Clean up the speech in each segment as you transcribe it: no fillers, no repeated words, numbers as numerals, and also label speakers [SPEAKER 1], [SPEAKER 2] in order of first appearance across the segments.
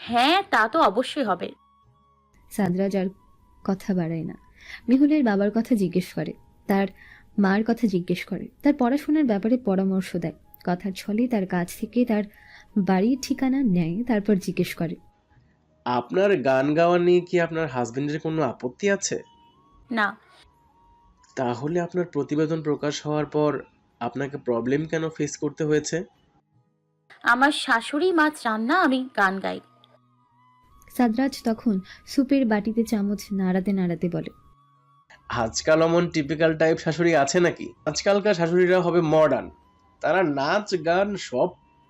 [SPEAKER 1] হ্যাঁ, তা তো অবশ্যই হবে।
[SPEAKER 2] সাদরাজ আর কথা বাড়ায় না। মেহুলের বাবার কথা জিজ্ঞেস করে, তার মার কথা জিজ্ঞেস করে, তার পড়াশোনার ব্যাপারে পরামর্শ দেয়। কথার ছলে তার কাছ থেকে তার বাড়ির ঠিকানা নেয়, তারপর জিজ্ঞেস করে,
[SPEAKER 3] আপনার গান গাওয়া নিয়ে কি আপনার হাজবেন্ডের কোনো আপত্তি আছে?
[SPEAKER 1] না।
[SPEAKER 3] তাহলে আপনার প্রতিবেদন প্রকাশ হওয়ার পর আপনাকে প্রবলেম কেন ফেস করতে হয়েছে?
[SPEAKER 1] আমার শাশুড়ি মাছ রান্না, আমি গান গাই।
[SPEAKER 2] সাদরাজ তখন সুপের বাটিতে চামচ নাড়াতে নাড়াতে বলে,
[SPEAKER 3] আজকাল অমন টিপিক্যাল টাইপ শাশুড়ি আছে নাকি? আজকালকার শাশুড়িরা হবে মডার্ন। তারা নাচ গান সব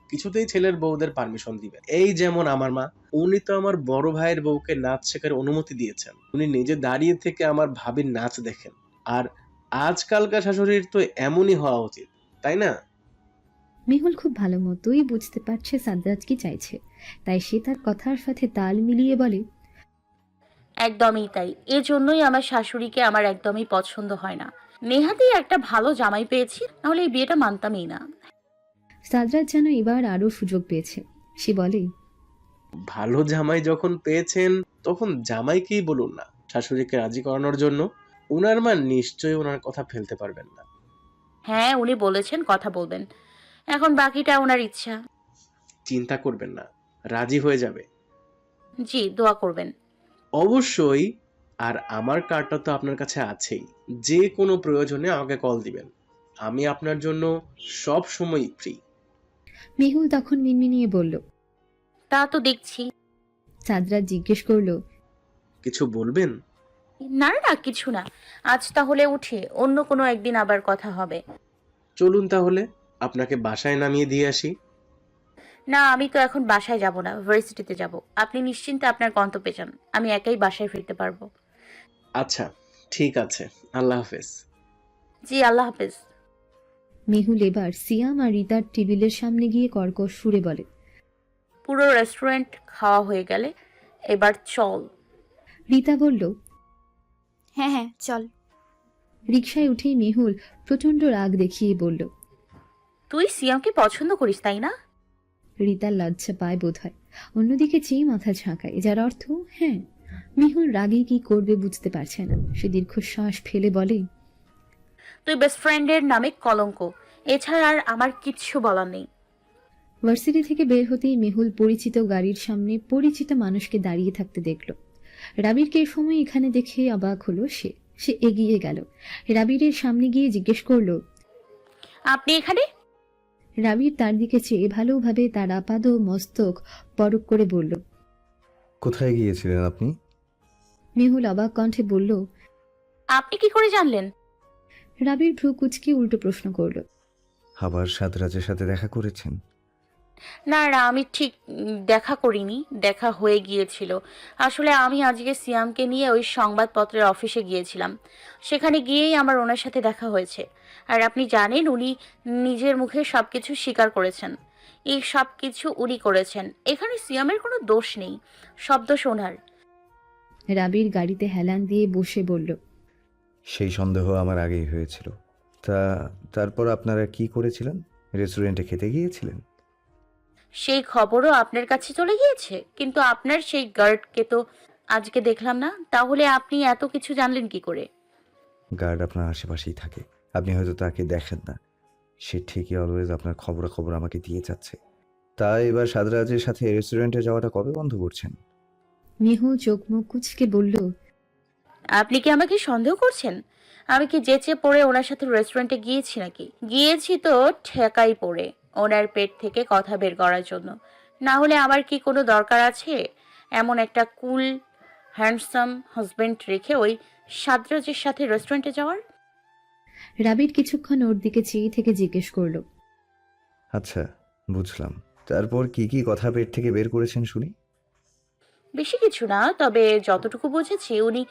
[SPEAKER 3] কিছুতেই ছেলের বউদের পারমিশন দিবে। এই যেমন আমার মা, উনি তো আমার বড় ভাইয়ের বউকে নাচ শেখার অনুমতি দিয়েছেন। উনি নিজে দাঁড়িয়ে থেকে আমার ভাবির নাচ দেখেন। আর আজকালকার শাশুড়ির তো এমনই হওয়া উচিত, তাই না?
[SPEAKER 2] মেহুল খুব ভালো মতোই বুঝতে পারছে সাদরাজ কি চাইছে, তাই সে তার কথার সাথে তাল মিলিয়ে বলে,
[SPEAKER 1] একদমই তাই। এজন্যই আমার শাশুড়িকে আমার একদমই পছন্দ হয় না। নেহাতি একটা ভালো জামাই পেয়েছি, নাহলে এই বিয়েটা মানতামই না।
[SPEAKER 2] সাদরাজ যেন এবার আরো সুযোগ পেয়েছে। সে বলে,
[SPEAKER 3] ভালো জামাই যখন পেয়েছেন তখন জামাইকেই বলুন না শাশুড়িকে রাজি করানোর জন্য। উনার মা নিশ্চয়ই ওনার কথা ফেলতে পারবেন না।
[SPEAKER 1] হ্যাঁ, উনি বলেছেন কথা বলবেন। এখন বাকিটা ওনার ইচ্ছা।
[SPEAKER 3] চিন্তা করবেন না, রাজি হয়ে যাবে।
[SPEAKER 1] জি, দোয়া করবেন।
[SPEAKER 3] অবশ্যই। আর আমার কার্ডটা তো আপনার কাছে আছেই। যে কোনো প্রয়োজনে আমাকে কল দিবেন। আমি আপনার জন্য সব সময় ফ্রি।
[SPEAKER 2] মেহুল তখন মিনমিনিয়ে বলল।
[SPEAKER 1] তা তো দেখছি।
[SPEAKER 2] সাদরাজ জিজ্ঞেস করল,
[SPEAKER 3] কিছু বলবেন?
[SPEAKER 1] না না, কিছু না। আজ তাহলে উঠি, অন্য কোনো একদিন আবার কথা হবে।
[SPEAKER 3] চলুন তাহলে আপনাকে বাসায় নামিয়ে দিয়ে আসি।
[SPEAKER 1] না, আমি তো এখন বাসায় যাব না, ভার্সিটিতে যাব। আপনি নিশ্চিন্তে আপনার গন্তব্যে যান, আমি একাই বাসায় ফিরতে পারবো।
[SPEAKER 3] আচ্ছা, ঠিক আছে। আল্লাহ হাফেজ।
[SPEAKER 1] জি, আল্লাহ হাফেজ।
[SPEAKER 2] মেহুল এবার সিয়াম আর রিতার টেবিলের সামনে গিয়ে কর্কশ সুরে বলে।
[SPEAKER 1] পুরো রেস্টুরেন্ট খাওয়া হয়ে গেলে এবার চল।
[SPEAKER 2] রিতা বলল।
[SPEAKER 4] হ্যাঁ হ্যাঁ চল।
[SPEAKER 2] রিকশায় উঠেই মেহুল প্রচন্ড রাগ দেখিয়ে বলল।
[SPEAKER 1] তুই সিয়ামকে পছন্দ করিস, তাই না?
[SPEAKER 2] রিতার লজ্জা পায় বোধ হয়, অন্যদিকে চেয়ে মাথা ঝাঁকায়, যার অর্থ হ্যাঁ। মেহুল রাগে কি করবে বুঝতে পারছে না। সে দীর্ঘশ্বাস ফেলে বলে,
[SPEAKER 1] তুই বেস্ট ফ্রেন্ডের নামে কলঙ্ক। এছাড়া আর আমার কিচ্ছু বলার নেই।
[SPEAKER 2] ভার্সিটি থেকে বের হতেই মেহুল পরিচিত গাড়ির সামনে পরিচিত মানুষকে দাঁড়িয়ে থাকতে দেখল। রাবিরকে এই সময় এখানে দেখে অবাক হলো সে। সে এগিয়ে গেল, রাবিরের সামনে গিয়ে জিজ্ঞেস করল।
[SPEAKER 1] আপনি এখানে?
[SPEAKER 2] রাবির তার দিকে চেয়ে ভালোভাবে তার আপাদ মস্তক পরক করে বলল।
[SPEAKER 5] কোথায় গিয়েছিলেন আপনি?
[SPEAKER 2] মেহুল অবাক কণ্ঠে বলল।
[SPEAKER 1] আপনি কি করে জানলেন?
[SPEAKER 2] রাবির ভ্রু কুচকে উল্টো প্রশ্ন করল।
[SPEAKER 5] আবার সাদরাজের সাথে দেখা করেছেন?
[SPEAKER 1] না না, আমি ঠিক দেখা করিনি, দেখা হয়ে গিয়েছিল। আসলে আমি আজকে সিয়ামকে নিয়ে ওই সংবাদপত্রের অফিসে গিয়েছিলাম। সেখানে গিয়েই আমার ওনার সাথে দেখা হয়েছে। আর আপনি জানেন, উনি নিজের মুখে সবকিছু স্বীকার করেছেন। এই সব কিছু উনি করেছেন, এখানে সিয়ামের কোনো দোষ নেই, সব দোষ ওনার।
[SPEAKER 2] রাবির গাড়িতে হেলান দিয়ে বসে বলল।
[SPEAKER 5] সেই সন্দেহ আমার আগেই হয়েছিল। তা তারপর আপনারা কি করেছিলেন? রেস্টুরেন্টে খেতে গিয়েছিলেন?
[SPEAKER 1] সেই খবরও আপনার কাছে চলে গিয়েছে, কিন্তু আপনার সেই গার্ডকে তো আজকে দেখলাম না। তাহলে আপনি এত কিছু জানলেন কি করে?
[SPEAKER 5] গার্ড আপনার আশেপাশেই থাকে, আপনি হয়তো তাকে দেখেন না। সে ঠিকই অলওয়েজ আপনার খবরাখবর আমাকে দিয়ে যাচ্ছে। তাই এবার সাদরাজের সাথে রেস্টুরেন্টে যাওয়াটা কবে বন্ধ করছেন?
[SPEAKER 2] মেহুল চোখ মুখ কুচকে বলল।
[SPEAKER 1] আপনি কি আমাকে সন্দেহ করছেন? আমি কি যেচে পড়ে ওনার সাথে রেস্টুরেন্টে গিয়েছি নাকি? গিয়েছি তো ঠেকাই পড়ে, ওনার পেট থেকে কথা বের করার জন্য। না হলে আমার কি কোনো দরকার আছে এমন একটা কুল হ্যান্ডসাম হাজবেন্ড রেখে ওই সাদ্রাজের সাথে রেস্টুরেন্টে যাওয়ার?
[SPEAKER 2] রাবির কিছুক্ষণ ওর দিকে চেয়ে থেকে জিজ্ঞেস করল।
[SPEAKER 5] আচ্ছা, বুঝলাম। তারপর কি কি কথা পেট থেকে বের করেছেন শুনি।
[SPEAKER 1] বেশি কিছু না, তবে যতটুকু বুঝেছি উনি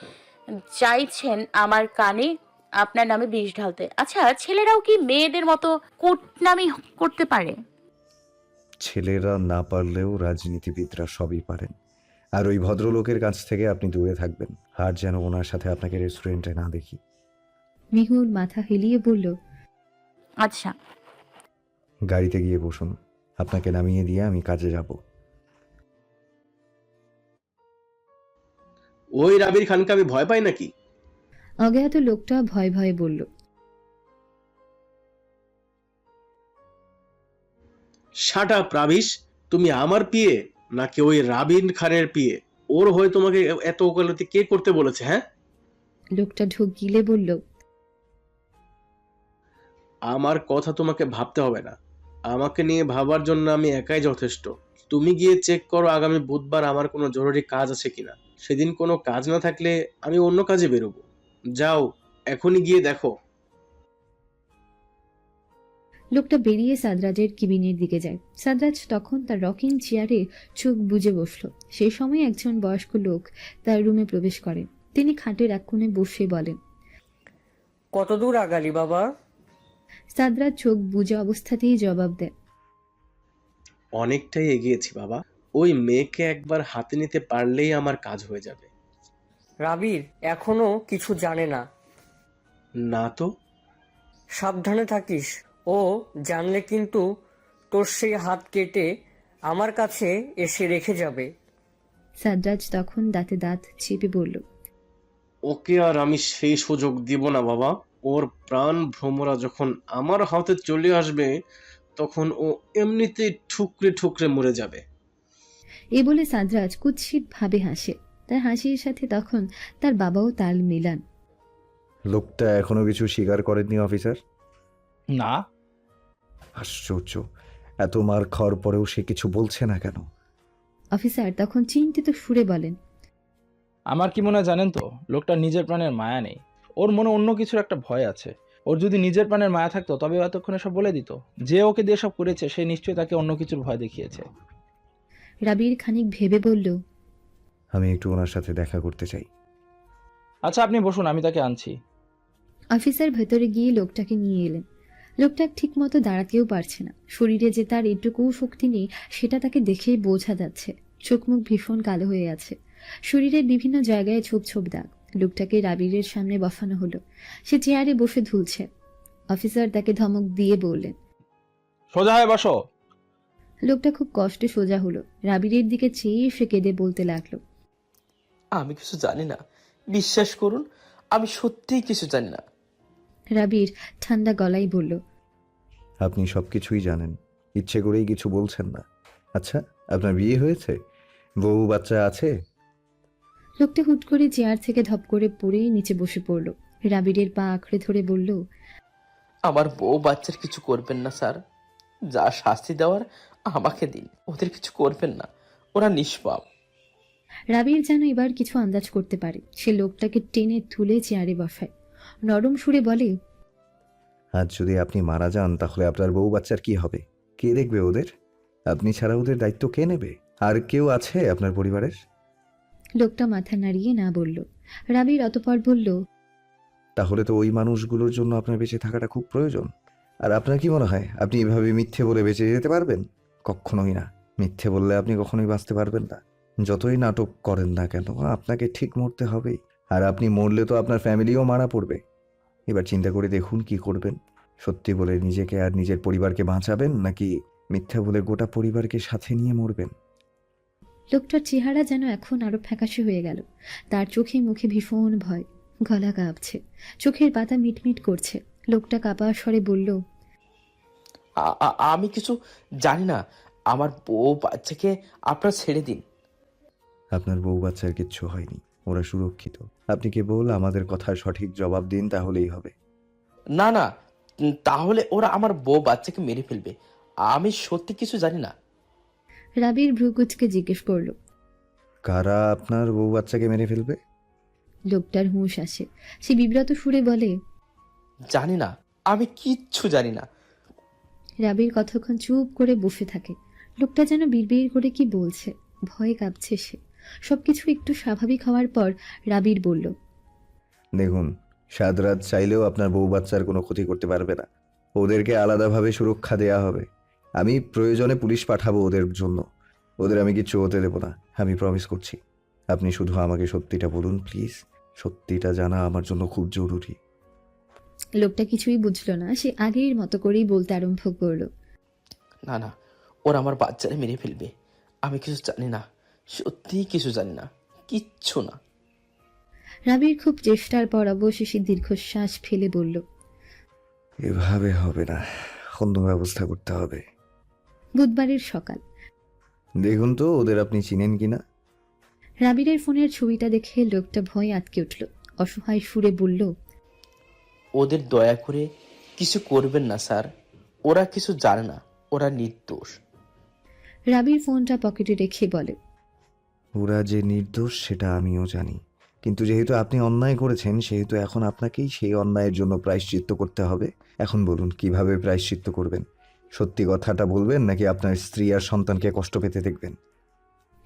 [SPEAKER 1] চাইছেন আমার কানে আপনার নামে বিষ ঢালতে। আচ্ছা, ছেলেরাও কি মেয়েদের মতো কুটনামি করতে পারে?
[SPEAKER 5] ছেলেরা না পারলেও রাজনীতিবিদরা সবই পারেন। আর ওই ভদ্রলোকের কাছ থেকে আপনি দূরে থাকবেন, আর যেন ওনার সাথে আপনাকে রেস্টুরেন্টে না দেখি।
[SPEAKER 2] মেহুল মাথা হেলিয়ে বলল।
[SPEAKER 1] আচ্ছা।
[SPEAKER 5] গাড়িতে গিয়ে বসুন, আপনাকে নামিয়ে দিয়ে আমি কাজে যাব।
[SPEAKER 3] ওই রাবির খানকে আমি ভয় পাই নাকি?
[SPEAKER 2] অজ্ঞাত লোকটা ভয়ে ভয়ে বলল।
[SPEAKER 3] শাট আপ রাবিশ, তুমি আমার পিয়ে নাকি ওই রাবিন খানের পিয়ে? ওর হয়ে তোমাকে এত ওকালতি কে করতে বলেছে? হ্যাঁ,
[SPEAKER 2] লোকটা ঢোক গিলে বলল।
[SPEAKER 3] আমার কথা তোমাকে ভাবতে হবে না, আমাকে নিয়ে ভাবার জন্য আমি একাই যথেষ্ট। তুমি গিয়ে চেক করো আগামী বুধবার আমার কোনো জরুরি কাজ আছে কিনা। সেদিন কোনো কাজ না থাকলে আমি অন্য কাজে বেরোবো। যাও, এখনই গিয়ে দেখো।
[SPEAKER 2] লোকটা বেরিয়ে সাদরাজের কেবিনের দিকে যায়। সাদরাজ তখন তার রকিং চেয়ারে চোখ বুজে বসলো। সেই সময় একজন বয়স্ক লোক তার রুমে প্রবেশ করে। তিনি খাটের এক কোণে বসে বলেন।
[SPEAKER 6] কত দূর আগালি বাবা?
[SPEAKER 2] সাদরাজ চোখ বুজে অবস্থাতেই জবাব দেয়।
[SPEAKER 3] অনেকটাই এগিয়েছি বাবা, ওই মেয়েকে একবার হাতে নিতে পারলেই আমার কাজ হয়ে যাবে।
[SPEAKER 6] রাবির এখনো কিছু জানে না।
[SPEAKER 3] না তো।
[SPEAKER 6] সাবধানে থাকিস, ও জানলে কিন্তু তোর সেই হাত কেটে আমার কাছে এসে রেখে যাবে।
[SPEAKER 2] সাদরাজ তখন দাঁতে দাঁত চেপে বলল।
[SPEAKER 3] ওকে আর আমি সেই সুযোগ দিব না বাবা। ওর প্রাণ ভ্রমরা যখন আমার হাতে চলে আসবে তখন ও এমনিতেই ঠুকরে ঠুকরে মরে যাবে।
[SPEAKER 2] এই বলে সাদরাজ কুৎসিত ভাবে হাসে। তার হাসির সাথে তখন তার বাবাও তাল মিলান।
[SPEAKER 5] লোকটা এখনো কিছু স্বীকার করেননি অফিসার?
[SPEAKER 7] না।
[SPEAKER 5] আশ্চর্য, এত মার খাওয়ার পরেও সে কিছু বলছে না কেন?
[SPEAKER 2] অফিসার তখন চিন্তিত সুরে বলেন।
[SPEAKER 7] আমার কি মনে হয় জানেন তো, লোকটার নিজের প্রাণের মায়া নেই। ওর মনে অন্য কিছুর একটা ভয় আছে। ওর যদি নিজের প্রাণের মায়া থাকতো তবে এতক্ষণে সব বলে দিত। যে ওকে দিয়ে সব করেছে সে নিশ্চয়ই তাকে অন্য কিছুর ভয় দেখিয়েছে।
[SPEAKER 2] রাবির খানিক ভেবে বলল।
[SPEAKER 5] আমি একটু ওনার সাথে দেখা করতে চাই।
[SPEAKER 7] আচ্ছা আপনি বসুন, আমি তাকে আনছি।
[SPEAKER 2] অফিসার ভেতরে গিয়ে লোকটাকে নিয়ে এলেন। লোকটা ঠিক মতো দাঁড়াতেও পারছে না। শরীরে যে তার এটুকু শক্তি নেই সেটা তাকে দেখেই বোঝা যাচ্ছে। চোখ মুখ ভীষণ কালো হয়ে আছে। শরীরের বিভিন্ন জায়গায় ছোপ ছোপ দাগ। লোকটাকে রাবিরের সামনে বসানো হলো। সে চেয়ারে বসে ধুলছে। অফিসার তাকে ধমক দিয়ে বললেন।
[SPEAKER 7] সোজা হয়ে বসো।
[SPEAKER 2] লোকটা খুব কষ্টে সোজা হলো। রাবিরের দিকে চেয়ে সে কেঁদে বলতে লাগলো।
[SPEAKER 8] আমি কিছু জানি না, বিশ্বাস করুন, আমি সত্যিই কিছু জানি না।
[SPEAKER 2] রাবির ঠান্ডা গলায় বলল।
[SPEAKER 5] আপনি সবকিছুই জানেন, ইচ্ছে করেই কিছু বলছেন না। আচ্ছা, আপনার বিয়ে হয়েছে? বউ বাচ্চা আছে?
[SPEAKER 2] লোকটা হুট করে চেয়ার থেকে ধপ করে পড়ে নিচে বসে পড়ল। রাবিরের পা আঁকড়ে ধরে বলল।
[SPEAKER 8] আমার বউ বাচ্চার কিছু করবেন না স্যার। যা শাস্তি দেওয়ার আমাকে দিন, ওদের কিছু করবেন না, ওরা নিষ্পাপ।
[SPEAKER 2] রাবির যেন এবার কিছু আন্দাজ করতে পারে। সে লোকটাকে টেনে তুলে চেয়ারে বসায়। নরম সুরে বলে।
[SPEAKER 5] আজ যদি আপনি মারা যান তাহলে আপনার বউ বাচ্চার কি হবে? কে দেখবে ওদের? আপনি ছাড়া ওদের দায়িত্ব কে নেবে? আর কেউ আছে আপনার পরিবারের?
[SPEAKER 2] লোকটা মাথা নাড়িয়ে না বলল। রাবির অতঃপর বলল।
[SPEAKER 5] তাহলে তো ওই মানুষগুলোর জন্য আপনার বেঁচে থাকাটা খুব প্রয়োজন। আর আপনার কি মনে হয় আপনি এভাবে মিথ্যে বলে বেঁচে যেতে পারবেন? কখনোই না। মিথ্যে বললে আপনি কখনোই বাঁচতে পারবেন না। যতই নাটক করেন না কেন, আপনাকে ঠিক মরতে হবেই। আর আপনি মরলে তো আপনার ফ্যামিলিও মারা পড়বে। এবার চিন্তা করে দেখুন কি করবেন। সত্যি বলে নিজেকে আর নিজের পরিবারকে বাঁচাবেন, নাকি মিথ্যা বলে গোটা পরিবারকে সাথে নিয়ে মরবেন?
[SPEAKER 2] লোকটার চেহারা যেন এখন আরো ফ্যাকাশে হয়ে গেল। তার চোখে মুখে ভীষণ ভয়। গলা কাঁপছে। চোখের পাতা মিটমিট করছে। লোকটা কাঁপা স্বরে বলল।
[SPEAKER 8] আমি কিছু জানি না, আমার বউ বাচ্চাকে আপনারা ছেড়ে দিন।
[SPEAKER 5] আপনার বউ বাচ্চার কিচ্ছু হয়নি, ওরা সুরক্ষিত। আপনি কেবল আমাদের কথার সঠিক জবাব দিন, তাহলেই হবে।
[SPEAKER 8] না না, তাহলে ওরা আমার বউ বাচ্চাকে মেরে ফেলবে। আমি সত্যি কিছু জানি না।
[SPEAKER 2] রাবির ভ্রুকুচকে জিজ্ঞেস করল।
[SPEAKER 5] কারা আপনার বউ বাচ্চাকে মেরে ফেলবে?
[SPEAKER 2] লোকটার হুঁশ আসে। সে বিব্রত সুরে বলে।
[SPEAKER 8] জানি না, আমি কিচ্ছু জানি না।
[SPEAKER 2] রাবির কতক্ষণ চুপ করে বসে থাকে। লোকটা যেন বিড়বিড় করে কি বলছে। ভয়ে কাঁপছে সে। সবকিছু একটু স্বাভাবিক হওয়ার পর রাবির বলল।
[SPEAKER 5] দেখুন, সাদরাত চাইলেও আপনার বউ বাচ্চার কোনো ক্ষতি করতে পারবে না। ওদেরকে আলাদাভাবে সুরক্ষা দেয়া হবে। আমি প্রয়োজনে পুলিশ পাঠাবো ওদের জন্য। ওদের আমি কিচ্ছু হতে দেবো না, আমি প্রমিস করছি। আপনি শুধু আমাকে সত্যিটা বলুন প্লিজ। সত্যিটা জানা আমার জন্য খুব জরুরি।
[SPEAKER 2] লোকটা কিছুই বুঝলো না। সে আগের মতো করেই বলতে আরম্ভ করলো।
[SPEAKER 8] না না, ওরা আমার বাচ্চারা মেরে ফেলবে। আমি কিছু জানি না, সত্যিই কিছু জানি না, কিচ্ছু না।
[SPEAKER 2] রাবির খুব চেষ্টার পর অবশেষে দীর্ঘশ্বাস ফেলে বলল,
[SPEAKER 5] এভাবে হবে না, অন্য ব্যবস্থা করতে হবে।
[SPEAKER 2] বুধবারের সকাল।
[SPEAKER 5] দেখুন তো ওদের আপনি চিনেন কিনা।
[SPEAKER 2] রাবিরের ফোনের ছবিটা দেখে লোকটা ভয়ে আটকে উঠল। অসহায় সুরে বলল,
[SPEAKER 8] ওদের দয়া করে কিছু করবেন না স্যার, ওরা কিছু জানে না, ওরা নির্দোষ।
[SPEAKER 2] রাবির ফোনটা পকেটে রেখে বলে,
[SPEAKER 5] ওরা যে নির্দোষ সেটা আমিও জানি, কিন্তু যেহেতু আপনি অন্যায় করেছেন সেহেতু এখন আপনাকেই সেই অন্যায়ের জন্য প্রায়শ্চিত্ত করতে হবে। এখন বলুন কিভাবে প্রায়শ্চিত্ত করবেন? সত্যি কথাটা বলবেন নাকি আপনার স্ত্রী আর সন্তানকে কষ্ট পেতে দেখবেন?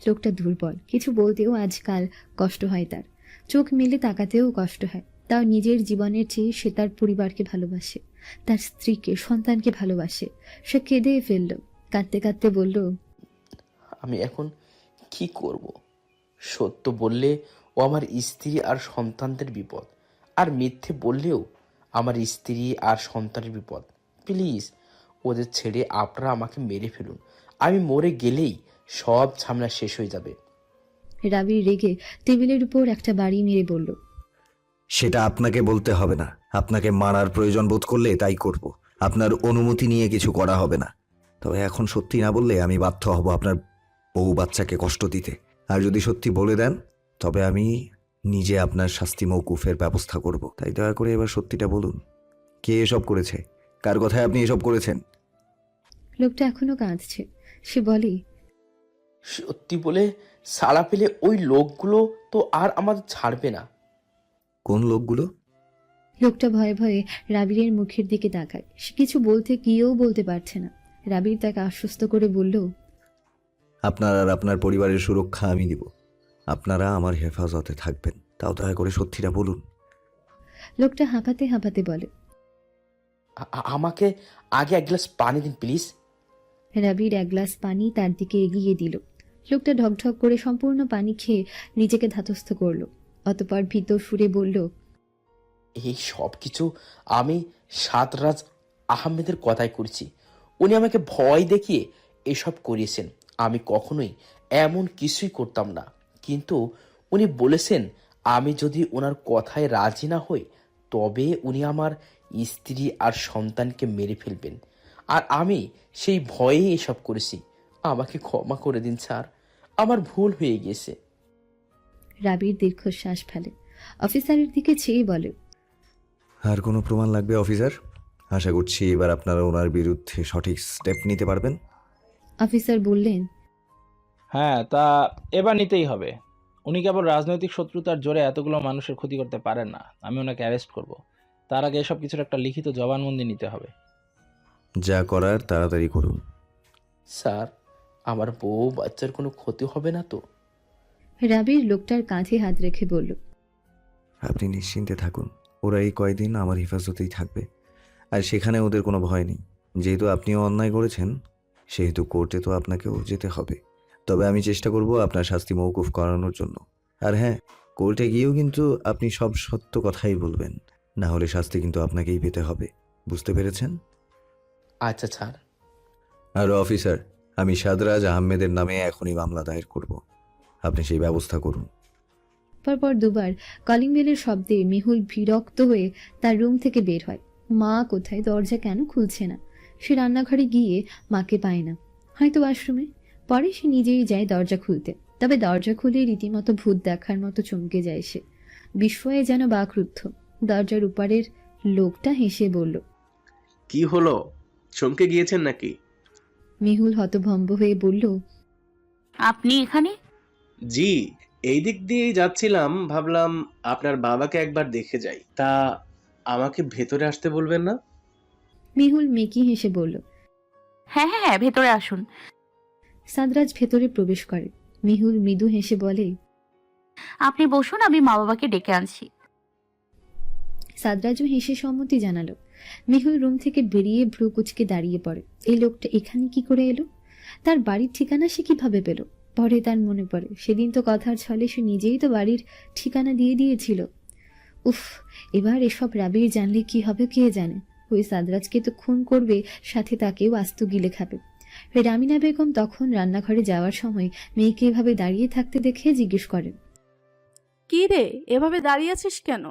[SPEAKER 2] লোকটা দুর্বল, কিছু বলতেও আজকাল কষ্ট হয় তার। চোখ মেলে তাকাতেও কষ্ট হয়। তাও নিজের জীবনের চেয়ে সে তার পরিবারকে ভালোবাসে, তার স্ত্রীকে, সন্তানকে ভালোবাসে। সে কেঁদে ফেলল, কাঁদতে কাঁদতে বলল,
[SPEAKER 8] আমি এখন কি করব? সত্য বললে ও আমার স্ত্রী আর সন্তানদের বিপদ, আর মিথ্যে বললেও আমার স্ত্রী আর সন্তানের বিপদ। প্লিজ ওদের ছেড়ে আপনারা আমাকে মেরে ফেলুন, আমি মরে গেলেই সব ঝামেলা শেষ হয়ে যাবে।
[SPEAKER 2] রাবি রেগে টেবিলের উপর একটা বাড়ি মেরে বলল,
[SPEAKER 5] সেটা আপনাকে বলতে হবে না। আপনাকে মারার প্রয়োজন বোধ করলে তাই করব। আপনার অনুমতি নিয়ে কিছু করা হবে না। তবে এখন সত্যি না বললে আমি বাধ্য হব আপনার বউ বাচ্চাকে কষ্ট দিতে। আর যদি সত্যি বলে দেন তবে আমি নিজে আপনার শাস্তি মওকুফের ব্যবস্থা করব। তাই দয়া করে এবার সত্যিটা বলুন, কে এসব করেছে? কার কথায় আপনি এসব করেছেন?
[SPEAKER 2] লোকটা এখনো কাঁদছে। সে বলে,
[SPEAKER 8] সত্যি বলে সাড়া পেলে ওই লোকগুলো তো আর আমাদের ছাড়বে না।
[SPEAKER 5] কোন লোকগুলো?
[SPEAKER 2] লোকটা ভয়ে ভয়ে রাবিরের মুখের দিকে তাকায়। সে কিছু বলতে গিয়েও বলতে পারছে না। রাবির তাকে আশ্বস্ত করে বলল,
[SPEAKER 5] আপনার আর আপনার পরিবারের সুরক্ষা আমি দিব। আপনারা আমার হেফাজতে থাকবেন। তাও দয়া করে সত্যিটা বলুন।
[SPEAKER 2] লোকটা হাঁপাতে হাঁপাতে বলে,
[SPEAKER 8] আমাকে আগে এক গ্লাস পানি দিন প্লিজ।
[SPEAKER 2] রাবির এক গ্লাস পানি তার দিকে এগিয়ে দিল। লোকটা ঢকঢক করে সম্পূর্ণ পানি খেয়ে নিজেকে ধাতস্থ করলো। অতঃপর ভীত সুরে বলল,
[SPEAKER 8] এই সব কিছু আমি সাতরাজ আহমেদের কথাই করছি। উনি আমাকে ভয় দেখিয়ে এসব করিয়েছেন। আমি কখনোই এমন কিছুই করতাম না, কিন্তু উনি বলেছেন আমি যদি ওনার কথায় রাজি না হই তবে উনি আমার স্ত্রী আর সন্তানকে মেরে ফেলবেন, আর আমি সেই ভয়েই এসব করেছি। আমাকে ক্ষমা করে দিন স্যার, আমার ভুল হয়ে গেছে।
[SPEAKER 2] রাবির দীর্ঘশ্বাস ফেলে। অফিসারের দিকে চেয়ে বলে,
[SPEAKER 5] আর কোনো প্রমাণ লাগবে অফিসার? আশা করছি এবার আপনারা ওনার বিরুদ্ধে সঠিক স্টেপ নিতে পারবেন।
[SPEAKER 2] অফিসার বললেন,
[SPEAKER 7] হ্যাঁ, তা এবার নিতেই হবে। উনি কেবল রাজনৈতিক শত্রুতার জোরে এতগুলো মানুষের ক্ষতি করতে পারেন না। আমি ওনাকে অ্যারেস্ট করব। তার আগে এসব কিছুর একটা লিখিত জবানবন্দি নিতে হবে।
[SPEAKER 5] যা করার তাড়াতাড়ি করুন।
[SPEAKER 8] স্যার, আমার বউ বাচ্চার কোনো ক্ষতি হবে না তো?
[SPEAKER 2] রাবির লোকটার কাঁধে হাত রেখে বলল,
[SPEAKER 5] আপনি নিশ্চিন্তে থাকুন, ওরা এই কয়দিন আমার হেফাজতেই থাকবে। আর সেখানে ওদের কোনো ভয় নেই। যেহেতু আপনিও অন্যায় করেছেন সেহেতু কোর্টে তো আপনাকেও যেতে হবে। তবে আমি চেষ্টা করব আপনার শাস্তি মওকুফ করানোর জন্য। আর হ্যাঁ, কোর্টে গিয়েও কিন্তু আপনি সব সত্য কথাই বলবেন, না হলে শাস্তি কিন্তু আপনাকেই পেতে হবে। বুঝতে পেরেছেন?
[SPEAKER 8] আচ্ছা স্যার।
[SPEAKER 5] আর অফিসার, আমি সাদরাজ আহমেদের নামে এখনই মামলা দায়ের করব। আপনি সেই ব্যবস্থা করুন।
[SPEAKER 2] পরপর দুবার কলিং বেলের শব্দে মেহুল বিরক্ত হয়ে তার রুম থেকে বের হয়। মা কোথায়, দরজা কেন খুলছে না? সে রান্নাঘরে গিয়ে মাকে পায় না, হয়তো ওয়াশরুমে। পরে সে নিজেই যায় দরজা খুলতে। তবে দরজা খুলে রীতিমতো ভূত দেখার মতো চমকে যায় সে। বিস্ময়ে যেন বাকরুদ্ধ। দরজার উপরের লোকটা হেসে বলল,
[SPEAKER 3] কি হলো, চমকে গিয়েছেন নাকি?
[SPEAKER 2] মেহুল হতভম্ব হয়ে বলল,
[SPEAKER 1] আপনি এখানে?
[SPEAKER 3] জি, এই দিক দিয়েই যাচ্ছিলাম, ভাবলাম আপনার বাবাকে একবার দেখে যাই। তা আমাকে ভেতরে আসতে বলবেন না?
[SPEAKER 2] মেহুল মেকি হেসে বলল।
[SPEAKER 1] হ্যাঁ হ্যাঁ, ভেতরে আসুন।
[SPEAKER 2] সাদরাজ ভেতরে প্রবেশ করে। মেহুল মৃদু হেসে বলে,
[SPEAKER 1] আপনি বসুন, আমি মা বাবাকে ডেকে আনছি।
[SPEAKER 2] সাদরাজও হেসে সম্মতি জানালো। মেহুল রুম থেকে বেরিয়ে ভ্রু কুচকে দাঁড়িয়ে পড়ে। এই লোকটা এখানে কি করে এলো? তার বাড়ির ঠিকানা সে কিভাবে পেল? পরে তার মনে পড়ে, সেদিন তো কথার ছলে সে নিজেই তো বাড়ির ঠিকানা দিয়ে দিয়েছিল। উফ, এবার এসব রাবির জানলে কি হবে কে জানে। ওই সাদরাজকে তো খুন করবে, সাথে তাকেও আস্ত গিলে খাবে। রামিনা বেগম তখন রান্নাঘরে যাওয়ার সময় মেয়েকে এভাবে দাঁড়িয়ে থাকতে দেখে জিজ্ঞেস করেন,
[SPEAKER 9] কি রে, এভাবে দাঁড়িয়ে আছিস কেন?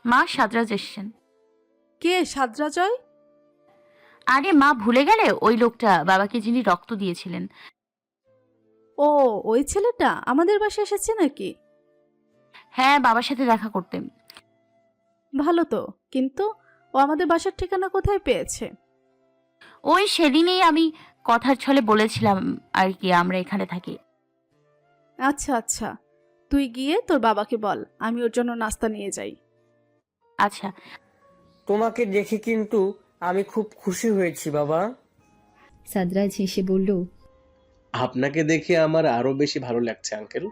[SPEAKER 1] মা, সাদরাজ এসছেন।
[SPEAKER 9] কে সাদরা জয়?
[SPEAKER 1] আরে মা, ভুলে গেলে? ওই লোকটা, বাবাকে যিনি রক্ত দিয়েছিলেন।
[SPEAKER 9] ও, ওই ছেলেটা আমাদের বাসায় এসেছে নাকি?
[SPEAKER 1] হ্যাঁ, বাবার সাথে দেখা করতে।
[SPEAKER 9] ভালো তো, কিন্তু ও আমাদের বাসার ঠিকানা কোথায় পেয়েছে?
[SPEAKER 1] ওই সেদিনেই আমি কথার ছলে বলেছিলাম আর কি, আমরা এখানে থাকি।
[SPEAKER 9] আচ্ছা আচ্ছা, তুই গিয়ে তোর বাবাকে বল আমি ওর জন্য নাস্তা নিয়ে যাই।
[SPEAKER 1] আচ্ছা।
[SPEAKER 6] তোমাকে দেখে কিন্তু আমি খুব খুশি হয়েছি বাবা।
[SPEAKER 2] সাদরাজ হেসে বলল,
[SPEAKER 3] আপনাকে দেখে আমার আরো বেশি ভালো লাগছে আঙ্কেল।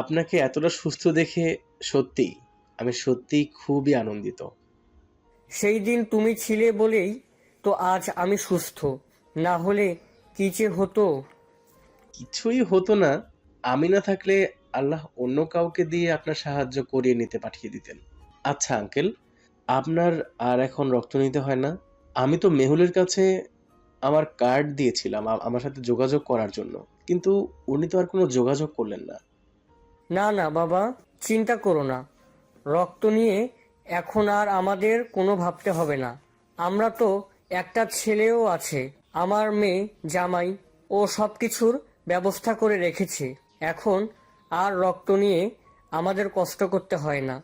[SPEAKER 3] আপনাকে এতটা সুস্থ দেখে সত্যি, আমি সত্যি খুবই আনন্দিত।
[SPEAKER 6] সেই দিন তুমি ছিলে বলেই তো আজ আমি সুস্থ, না হলে কি যে হতো।
[SPEAKER 3] কিছুই হতো না, আমি না থাকলে আল্লাহ অন্য কাউকে দিয়ে আপনার সাহায্য করিয়ে নিতে পাঠিয়ে দিতেন। আচ্ছা আঙ্কেল, আপনার আর এখন রক্ত নিতে হয় না? আমি তো মেহুলের কাছে আমার কার্ড দিয়েছিলাম আমার সাথে যোগাযোগ করার জন্য, কিন্তু উনি তো আর কোনো যোগাযোগ করলেন না।
[SPEAKER 6] না না বাবা, চিন্তা করো না। রক্ত নিয়ে এখন আর আমাদের কোনো ভাবতে হবে না। আমরা তো একটা ছেলেও আছে, আমার মেয়ে জামাই, ও সব কিছুর ব্যবস্থা করে রেখেছে। এখন আর রক্ত নিয়ে আমাদের কষ্ট করতে হয় না।